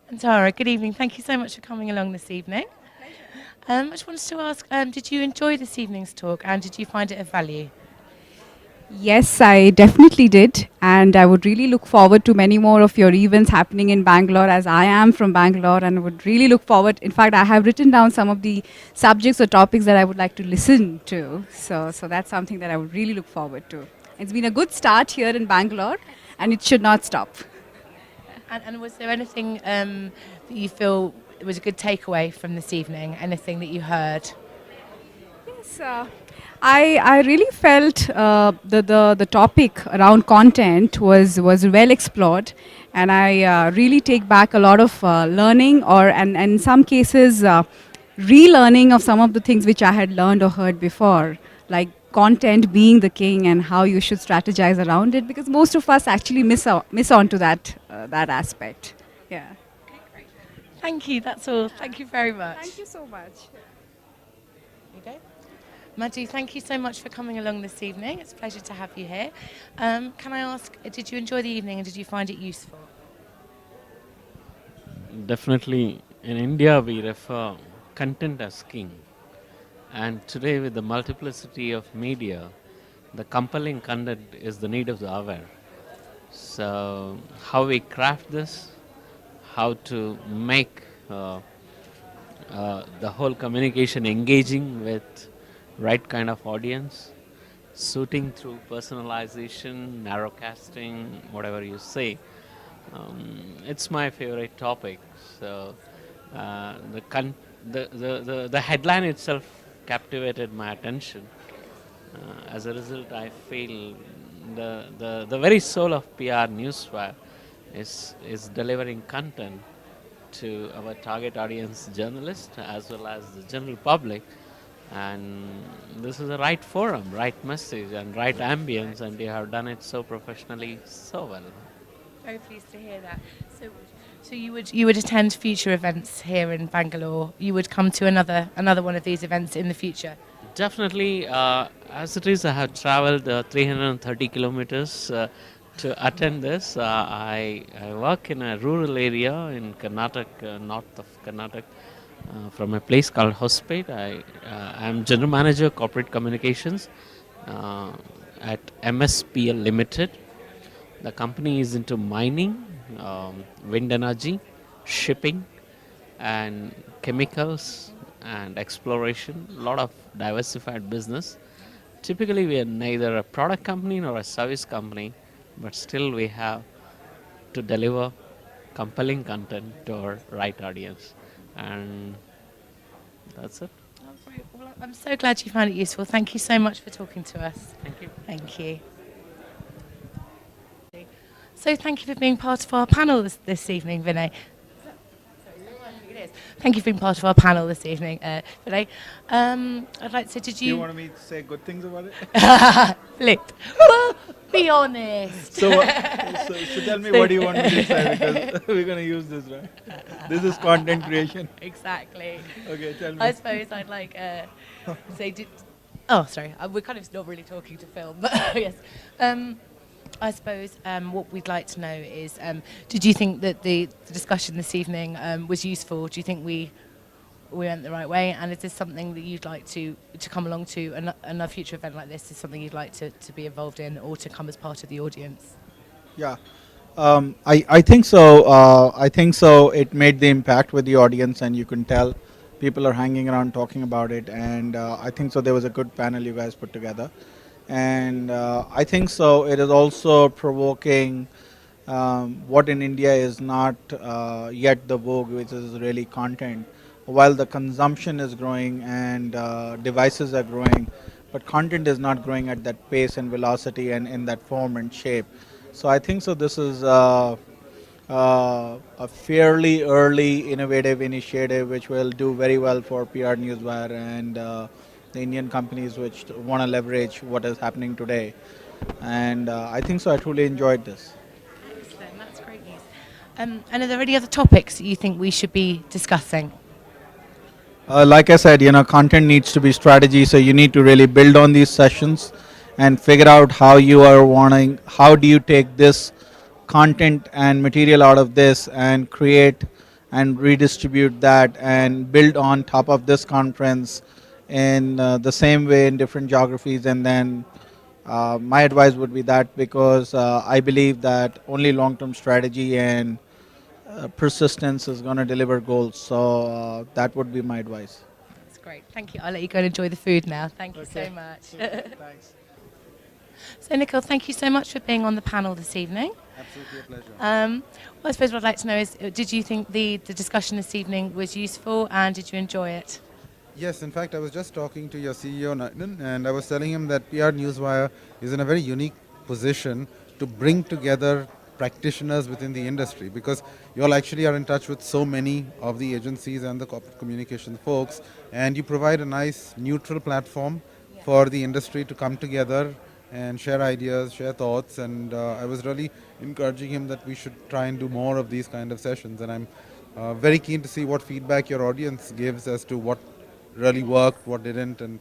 And Tara, good evening. Thank you so much for coming along this evening. I just wanted to ask, did you enjoy this evening's talk and did you find it of value? Yes, I definitely did. And I would really look forward to many more of your events happening in Bangalore, as I am from Bangalore and would really look forward. In fact, I have written down some of the subjects or topics that I would like to listen to. So that's something that I would really look forward to. It's been a good start here in Bangalore and it should not stop. And was there anything that you feel was a good takeaway from this evening? Anything that you heard? Yes, I really felt the topic around content was well explored, and I really take back a lot of learning, and in some cases relearning of some of the things which I had learned or heard before, like content being the king and how you should strategize around it, because most of us actually miss on to that aspect. Yeah. Thank you. That's all. Thank you very much. Thank you so much. You go. Madhu, thank you so much for coming along this evening. It's a pleasure to have you here. Can I ask, did you enjoy the evening and did you find it useful? Definitely, in India, we refer content as king. And today, with the multiplicity of media, the compelling content is the need of the hour. So, how we craft this, how to make the whole communication engaging with right kind of audience, suiting through personalization, narrowcasting, whatever you say. It's my favorite topic. So the headline itself captivated my attention. As a result, I feel the very soul of PR Newswire is delivering content to our target audience journalists as well as the general public. And this is the right forum, right message, and right ambience, and you have done it so professionally, so well. Very pleased to hear that. So you would attend future events here in Bangalore. You would come to another one of these events in the future. Definitely, as it is, I have traveled 330 kilometers to attend this. I work in a rural area in Karnataka, north of Karnataka, from a place called Hospet. I am General Manager Corporate Communications uh, at MSPL Limited. The company is into mining, wind energy, shipping, and chemicals and exploration. A lot of diversified business. Typically, we are neither a product company nor a service company, but still we have to deliver compelling content to our right audience. And that's it. Oh, great. Well, I'm so glad you found it useful. Thank you so much for talking to us. Thank you. Thank you. So thank you for being part of our panel this evening, Vinay. Thank you for being part of our panel this evening, Vinay. I'd like to say, did You you... want me to say good things about it? Flicked. Well, be honest. So tell me what you want me to say, because we're going to use this, right? This is content creation. Exactly. Okay, tell me. I suppose I'd like say, oh, sorry, we're kind of not really talking to film, but yes. I suppose what we'd like to know is, did you think that the discussion this evening was useful? Do you think we went the right way? And is this something that you'd like to come along to another future event like this? Is something you'd like to be involved in or to come as part of the audience? Yeah. I think so. I think so. It made the impact with the audience, and you can tell people are hanging around talking about it. And I think so. There was a good panel you guys put together, and I think so. It is also provoking what in India is not yet the vogue, which is really content. While the consumption is growing and devices are growing, but content is not growing at that pace and velocity and in that form and shape. So I think so. This is a fairly early innovative initiative which will do very well for PR Newswire and the Indian companies which want to leverage what is happening today. And I think so. I truly enjoyed this. Excellent, that's great news. And are there any other topics that you think we should be discussing? Like I said, content needs to be strategy. So you need to really build on these sessions and figure out how you are wanting, how do you take this content and material out of this and create and redistribute that and build on top of this conference in the same way in different geographies. And then my advice would be that, because I believe that only long-term strategy and persistence is going to deliver goals. So that would be my advice. That's great. Thank you. I'll let you go and enjoy the food now. Thank you so much. Thanks. So, Nikhil, thank you so much for being on the panel this evening. Absolutely a pleasure. Well, I suppose what I'd like to know is, did you think the discussion this evening was useful, and did you enjoy it? Yes, in fact, I was just talking to your CEO, Nathan, and I was telling him that PR Newswire is in a very unique position to bring together practitioners within the industry, because you all actually are in touch with so many of the agencies and the corporate communication folks, and you provide a nice neutral platform for the industry to come together and share ideas, share thoughts, and I was really encouraging him that we should try and do more of these kind of sessions, and I'm very keen to see what feedback your audience gives as to what really worked, what didn't, and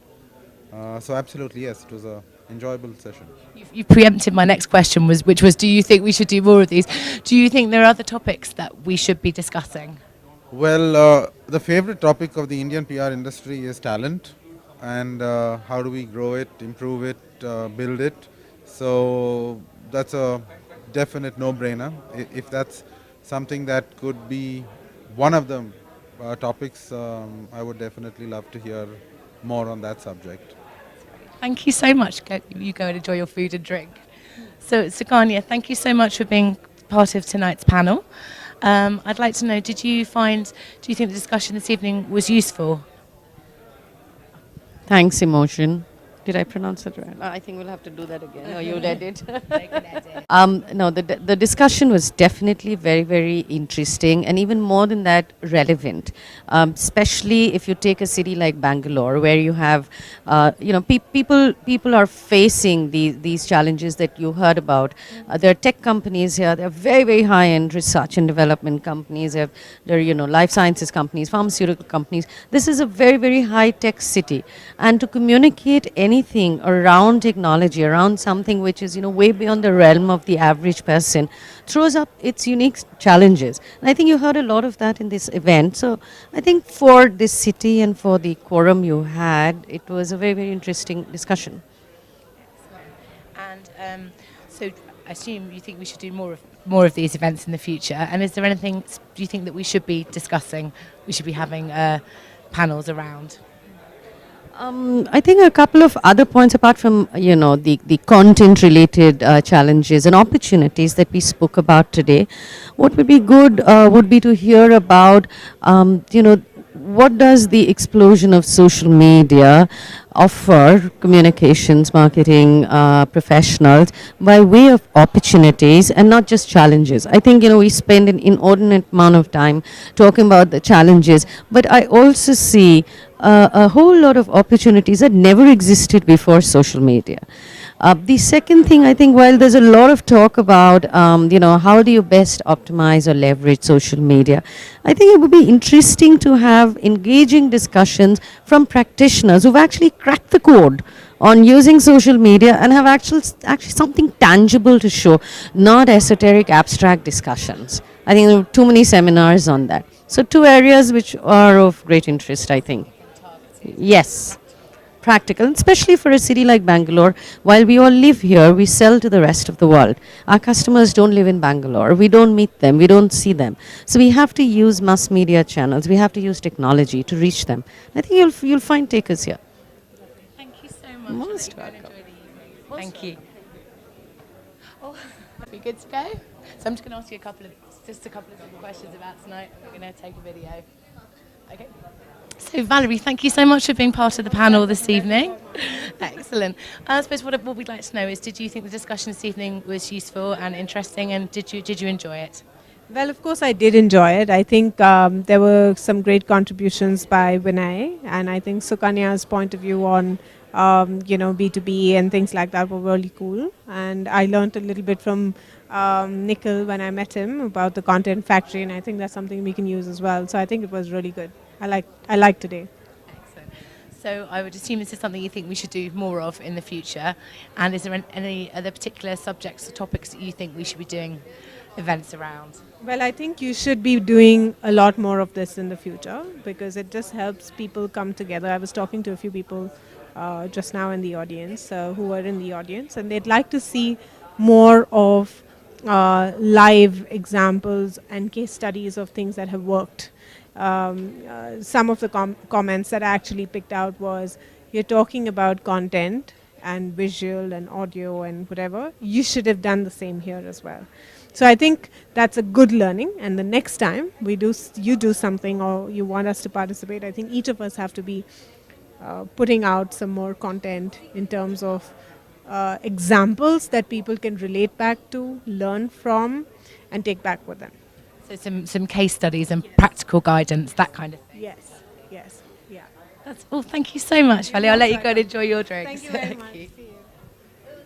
so absolutely yes, it was a enjoyable session. You preempted my next question, which was, do you think we should do more of these? Do you think there are other topics that we should be discussing? Well, the favorite topic of the Indian PR industry is talent, and how do we grow it, improve it, build it. So that's a definite no-brainer. If that's something that could be one of the topics, I would definitely love to hear more on that subject. Thank you so much. You go and enjoy your food and drink. So, Sukanya, thank you so much for being part of tonight's panel. I'd like to know, do you think the discussion this evening was useful? Thanks, Emotion. Did I pronounce it right? I think we'll have to do that again. No, you'll edit. No, the discussion was definitely very, very interesting, and even more than that, relevant. Especially if you take a city like Bangalore, where you have, people are facing these challenges that you heard about. There are tech companies here. There are very, very high-end research and development companies. There are life sciences companies, pharmaceutical companies. This is a very, very high-tech city, and to communicate anything around technology, around something which is way beyond the realm of the average person, throws up its unique challenges. And I think you heard a lot of that in this event. So I think for this city and for the quorum you had, it was a very, very interesting discussion. And so I assume you think we should do more of these events in the future. And is there anything do you think that we should be discussing? We should be having panels around. I think a couple of other points apart from the content related challenges and opportunities that we spoke about today. What would be good would be to hear about what does the explosion of social media offer communications, marketing professionals by way of opportunities and not just challenges. I think we spend an inordinate amount of time talking about the challenges, but I also see a whole lot of opportunities that never existed before social media. The second thing, I think, while there's a lot of talk about, how do you best optimize or leverage social media, I think it would be interesting to have engaging discussions from practitioners who've actually cracked the code on using social media and have actually something tangible to show, not esoteric, abstract discussions. I think there are too many seminars on that. So 2 areas which are of great interest, I think. Yes. Practical, especially for a city like Bangalore. While we all live here, we sell to the rest of the world. Our customers don't live in Bangalore. We don't meet them. We don't see them. So we have to use mass media channels. We have to use technology to reach them. I think you'll find takers here. Thank you so much. Most welcome. Thank you. Oh, are we good to go? So I'm just going to ask you a couple of simple questions about tonight. We're going to take a video. Okay. So Valerie, thank you so much for being part of the panel this evening. Excellent. I suppose what we'd like to know is, did you think the discussion this evening was useful and interesting, and did you enjoy it? Well, of course I did enjoy it. I think there were some great contributions by Vinay, and I think Sukanya's point of view on B2B and things like that were really cool. And I learned a little bit from Nikhil when I met him about the content factory, and I think that's something we can use as well. So I think it was really good. I like today. Excellent. So I would assume this is something you think we should do more of in the future. And is there any other particular subjects or topics that you think we should be doing events around? Well, I think you should be doing a lot more of this in the future because it just helps people come together. I was talking to a few people just now in the audience who were in the audience, and they'd like to see more of live examples and case studies of things that have worked. Some of the comments that I actually picked out was, you're talking about content and visual and audio and whatever, you should have done the same here as well. So I think that's a good learning, and the next time you do something or you want us to participate, I think each of us have to be putting out some more content in terms of examples that people can relate back to, learn from, and take back with them. So some case studies and practical guidance, that kind of thing. Yes, yes, yeah. That's all. Thank you so much, Vali. I'll let you go and enjoy your drinks. Thank you very much. you. See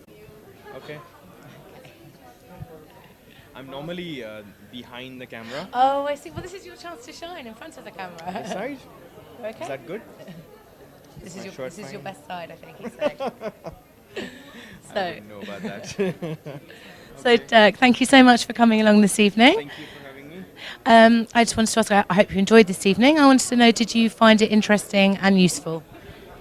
you. Okay. I'm normally behind the camera. Oh, I see. Well, this is your chance to shine in front of the camera. This side? Okay. Is that good? This my is shirt your fine? best side, I think he said. I So, don't know about that. so Dirk, thank you so much for coming along this evening. Thank you for having me. I just wanted to ask, I hope you enjoyed this evening. I wanted to know, did you find it interesting and useful?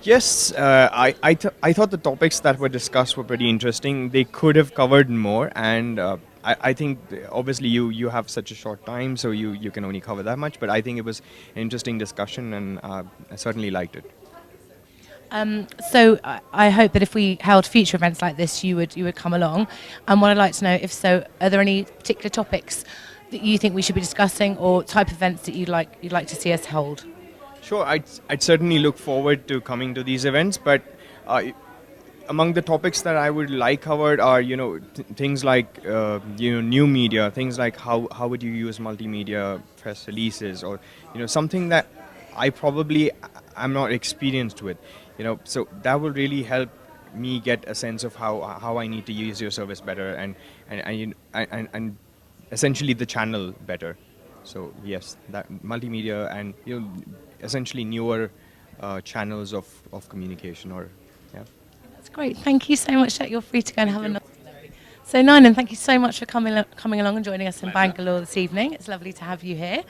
Yes, I thought the topics that were discussed were pretty interesting. They could have covered more, and I think obviously you have such a short time, so you can only cover that much. But I think it was an interesting discussion, and I certainly liked it. So I hope that if we held future events like this, you would come along. And what I'd like to know, if so, are there any particular topics that you think we should be discussing, or type of events that you'd like to see us hold? Sure, I'd certainly look forward to coming to these events, but among the topics that I would like covered are, things like, new media, things like how would you use multimedia press releases, or, something that I'm not experienced with, so that will really help me get a sense of how I need to use your service better and essentially the channel better. So yes, that multimedia and essentially newer channels of communication, or yeah. That's great. Thank you so much. You're free to go and have a nice day. So Nainan, thank you so much for coming along and joining us in Bangalore this evening. It's lovely to have you here.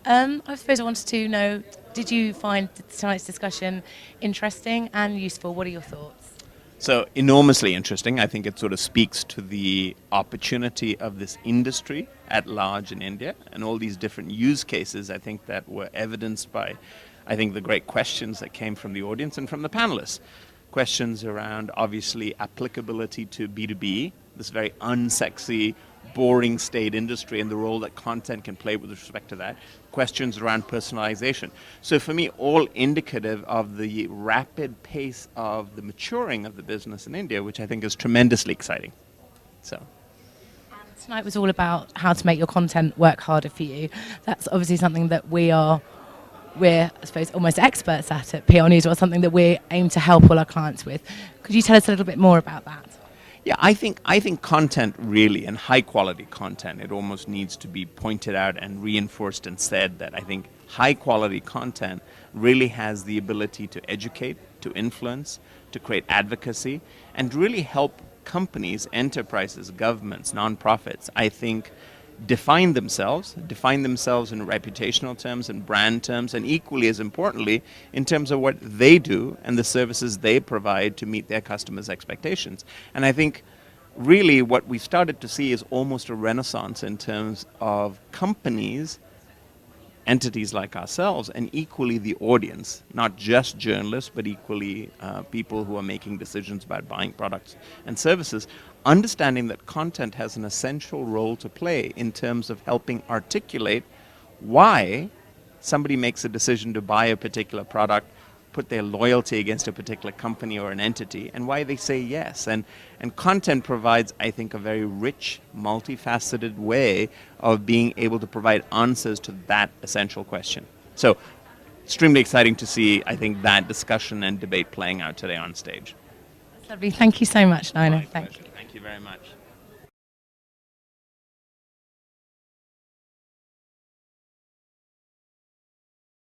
I suppose I wanted to know, did you find tonight's discussion interesting and useful? What are your thoughts? So enormously interesting. I think it sort of speaks to the opportunity of this industry at large in India and all these different use cases, I think, that were evidenced by, I think, the great questions that came from the audience and from the panelists. Questions around, obviously, applicability to B2B, this very unsexy, boring state industry, and the role that content can play with respect to that. Questions around personalization. So for me, all indicative of the rapid pace of the maturing of the business in India, which I think is tremendously exciting. So. Tonight was all about how to make your content work harder for you. That's obviously something that we're, I suppose, almost experts at PR News, or something that we aim to help all our clients with. Could you tell us a little bit more about that? Yeah, I think content really, and high quality content, it almost needs to be pointed out and reinforced and said that I think high quality content really has the ability to educate, to influence, to create advocacy, and really help companies, enterprises, governments, nonprofits, I think, define themselves in reputational terms and brand terms, and equally as importantly, in terms of what they do and the services they provide to meet their customers' expectations. And I think really what we've started to see is almost a renaissance in terms of companies, entities like ourselves, and equally the audience, not just journalists, but equally people who are making decisions about buying products and services, understanding that content has an essential role to play in terms of helping articulate why somebody makes a decision to buy a particular product, put their loyalty against a particular company or an entity, and why they say yes. And content provides, I think, a very rich, multifaceted way of being able to provide answers to that essential question. So, extremely exciting to see, I think, that discussion and debate playing out today on stage. That's lovely. Thank you so much, Nina. Thank you. Thank you very much.